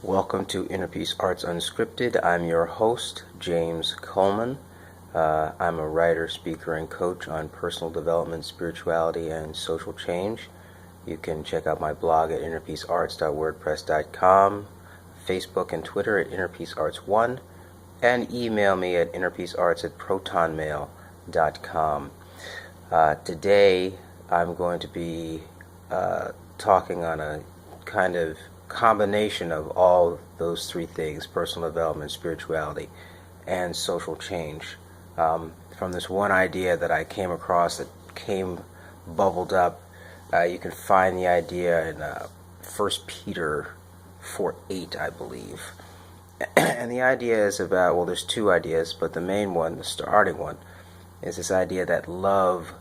Welcome to Inner Peace Arts Unscripted. I'm your host, James Coleman. I'm a writer, speaker, and coach on personal development, spirituality, and social change. You can check out my blog at innerpeacearts.wordpress.com, Facebook and Twitter at innerpeacearts1, and email me at innerpeacearts@protonmail.com. Today, I'm going to be talking on a kind of combination of all those three things: personal development, spirituality, and social change. From this one idea that I came across that bubbled up. You can find the idea in 1 Peter 4:8, I believe. And the idea is about, well, there's two ideas, but the main one, the starting one, is this idea that love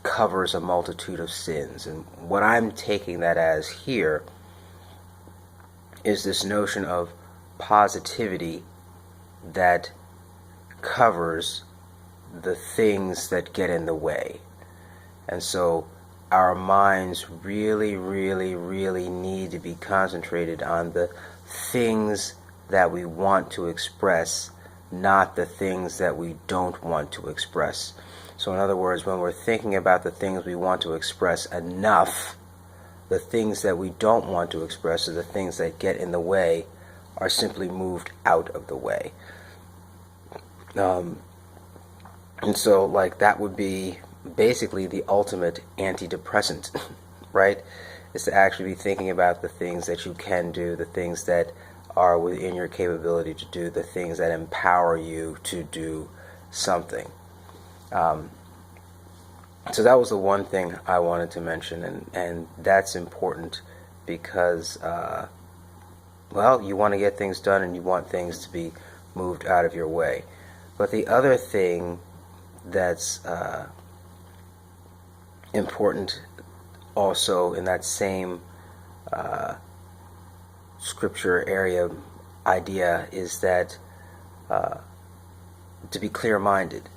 covers a multitude of sins. And what I'm taking that as here is this notion of positivity that covers the things that get in the way. And so our minds really need to be concentrated on the things that we want to express, not the things that we don't want to express. So in other words, when we're thinking about the things we want to express enough, the things that we don't want to express, or the things that get in the way, are simply moved out of the way. And so, like, that would be basically the ultimate antidepressant, right? Is to actually be thinking about the things that you can do, the things that are within your capability to do, the things that empower you to do something. So that was the one thing I wanted to mention, and that's important because, well, you want to get things done and you want things to be moved out of your way. But the other thing that's important also in that same scripture area idea is that to be clear-minded.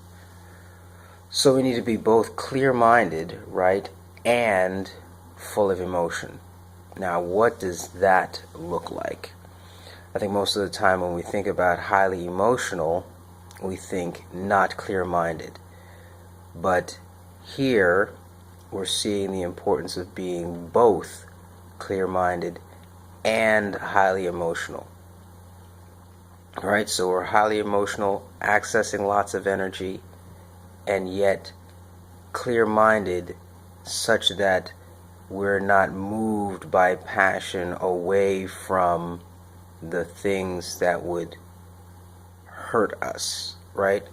So we need to be both clear-minded, right, and full of emotion. Now, what does that look like? I think most of the time when we think about highly emotional, we think not clear-minded. But here, we're seeing the importance of being both clear-minded and highly emotional. All right, so we're highly emotional, accessing lots of energy, and yet clear-minded such that we're not moved by passion away from the things that would hurt us, right?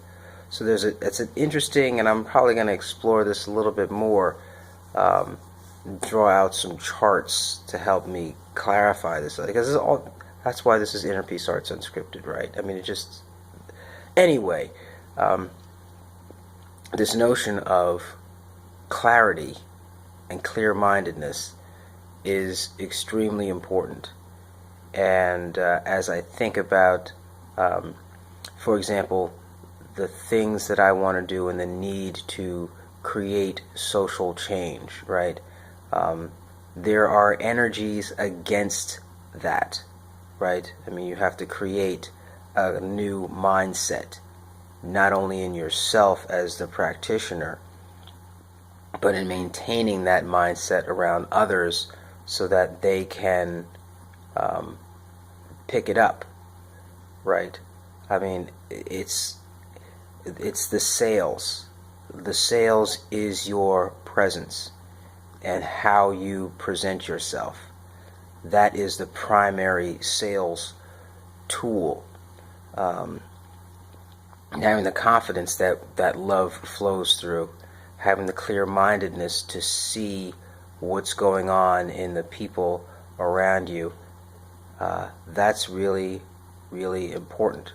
So it's an interesting, and I'm probably going to explore this a little bit more, draw out some charts to help me clarify this, because that's why this is Inner Peace Arts Unscripted, right? I mean, anyway, this notion of clarity and clear-mindedness is extremely important. And as I think about, for example, the things that I want to do and the need to create social change, right? There are energies against that, right? I mean, you have to create a new mindset, not only in yourself as the practitioner, but in maintaining that mindset around others so that they can pick it up, right? I mean, it's the sales. The sales is your presence and how you present yourself. That is the primary sales tool. Having the confidence that love flows through, having the clear-mindedness to see what's going on in the people around you, that's really important.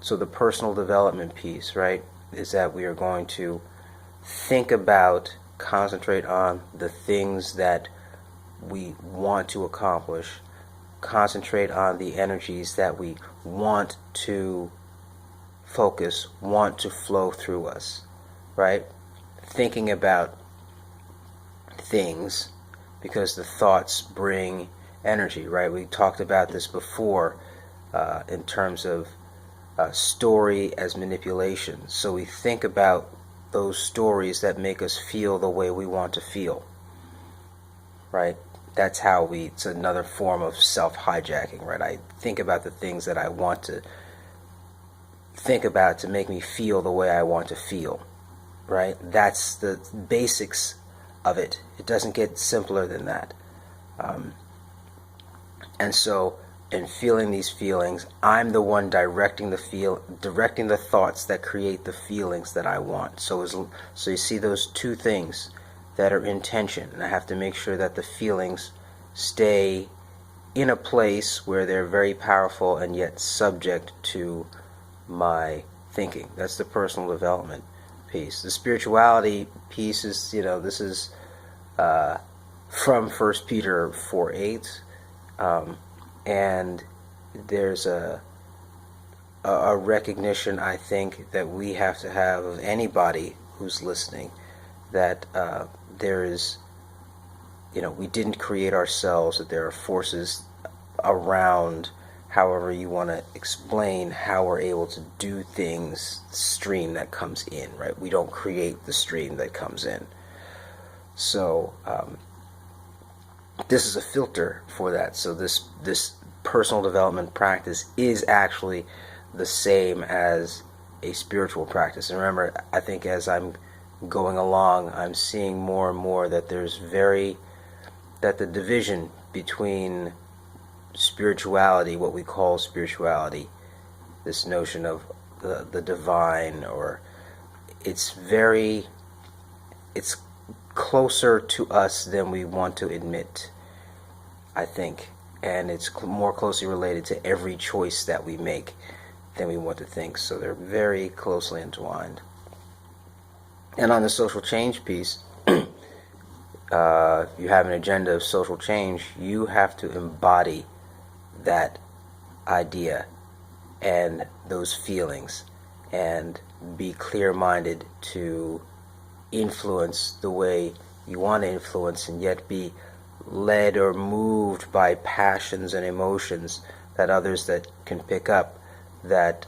So the personal development piece, right, is that we are going to think about, concentrate on the things that we want to accomplish, concentrate on the energies that we want to focus, want to flow through us, right? Thinking about things, because the thoughts bring energy, right? We talked about this before in terms of story as manipulation. So we think about those stories that make us feel the way we want to feel, right? That's how it's another form of self-hijacking, right? I think about the things that I want to think about to make me feel the way I want to feel, right? That's the basics of it. It doesn't get simpler than that. And so in feeling these feelings, I'm the one directing the thoughts that create the feelings that I want. So you see those two things that are in tension, and I have to make sure that the feelings stay in a place where they're very powerful and yet subject to my thinking. That's the personal development piece. The spirituality piece is, this is from 1 Peter 4:8, and there's a recognition, I think, that we have to have of anybody who's listening, that there is, we didn't create ourselves, that there are forces around, however you want to explain how we're able to do things, the stream that comes in, right? We don't create the stream that comes in. So this is a filter for that. So this personal development practice is actually the same as a spiritual practice. And remember, I think as I'm going along, I'm seeing more and more that that the division between spirituality, what we call spirituality, this notion of the divine, or it's closer to us than we want to admit, I think, and it's more closely related to every choice that we make than we want to think. So they're very closely entwined. And on the social change piece, if you have an agenda of social change, you have to embody that idea and those feelings and be clear-minded to influence the way you want to influence, and yet be led or moved by passions and emotions that others that can pick up that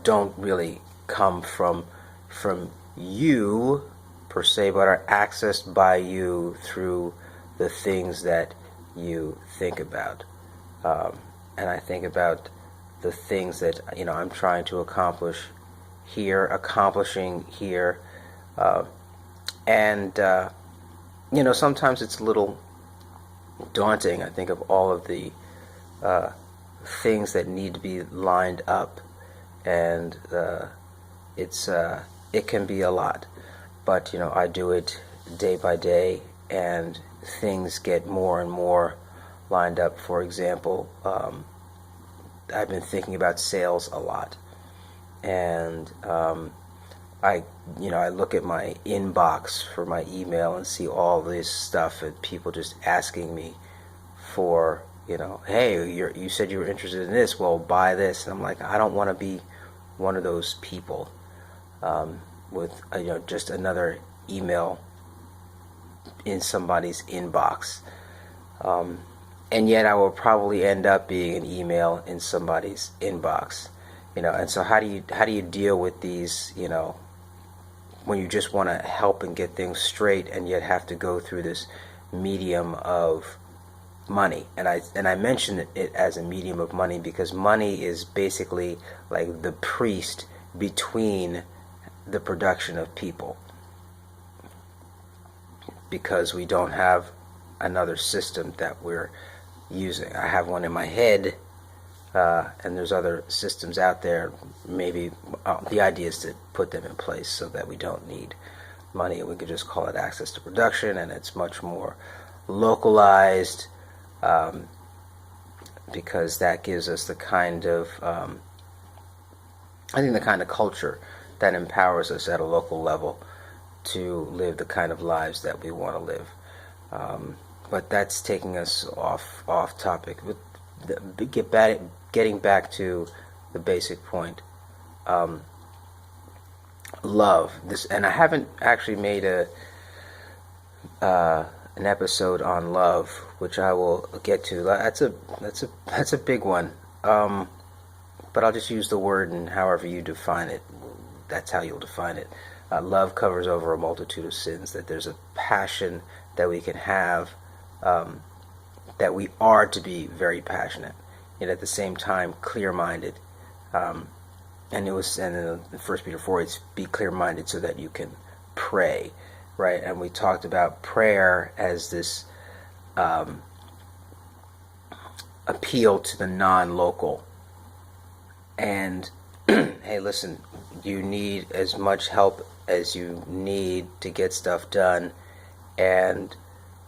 don't really come from you per se, but are accessed by you through the things that you think about. And I think about the things that I'm trying to accomplishing here, and sometimes it's a little daunting. I think of all of the things that need to be lined up, and it can be a lot, but I do it day by day, and things get more and more lined up. For example, I've been thinking about sales a lot, and I look at my inbox for my email and see all this stuff, and people just asking me for, hey, you said you were interested in this, well, buy this. And I'm like, I don't want to be one of those people with just another email in somebody's inbox, and yet I will probably end up being an email in somebody's inbox. And so how do you deal with these, when you just want to help and get things straight, and yet have to go through this medium of money? And I mention it as a medium of money because money is basically like the priest between the production of people, because we don't have another system that we're using. I have one in my head, and there's other systems out there. Maybe the idea is to put them in place so that we don't need money. We could just call it access to production, and it's much more localized, because that gives us the kind of the kind of culture that empowers us at a local level to live the kind of lives that we want to live. But that's taking us off topic. Getting back to the basic point, love. And I haven't actually made an episode on love, which I will get to. That's a big one. But I'll just use the word, and however you define it, that's how you'll define it. Love covers over a multitude of sins. That there's a passion that we can have, that we are to be very passionate, yet at the same time clear-minded. And in 1 Peter 4, it's be clear-minded so that you can pray, right? And we talked about prayer as this appeal to the non-local. And hey, listen, you need as much help as you need to get stuff done, and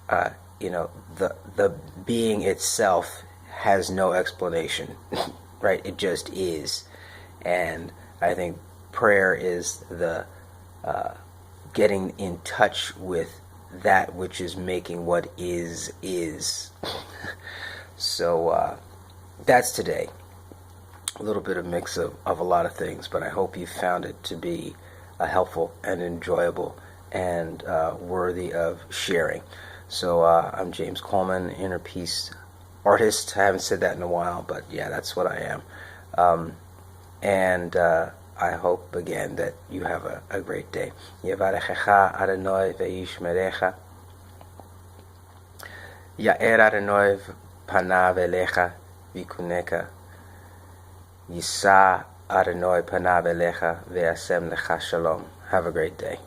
the being itself has no explanation, right? It just is. And I think prayer is the getting in touch with that which is making what is. So that's today. A little bit of mix of a lot of things, but I hope you found it to be helpful and enjoyable and worthy of sharing. So I'm James Coleman, inner peace artist. I haven't said that in a while, but yeah, that's what I am. And I hope again that you have a great day. Yevarechecha Adonai ve'yishmerecha. Ya'er Adonai panav elecha v'kuneka. Yisa Adonai panav elecha ve'asem lecha shalom. Have a great day.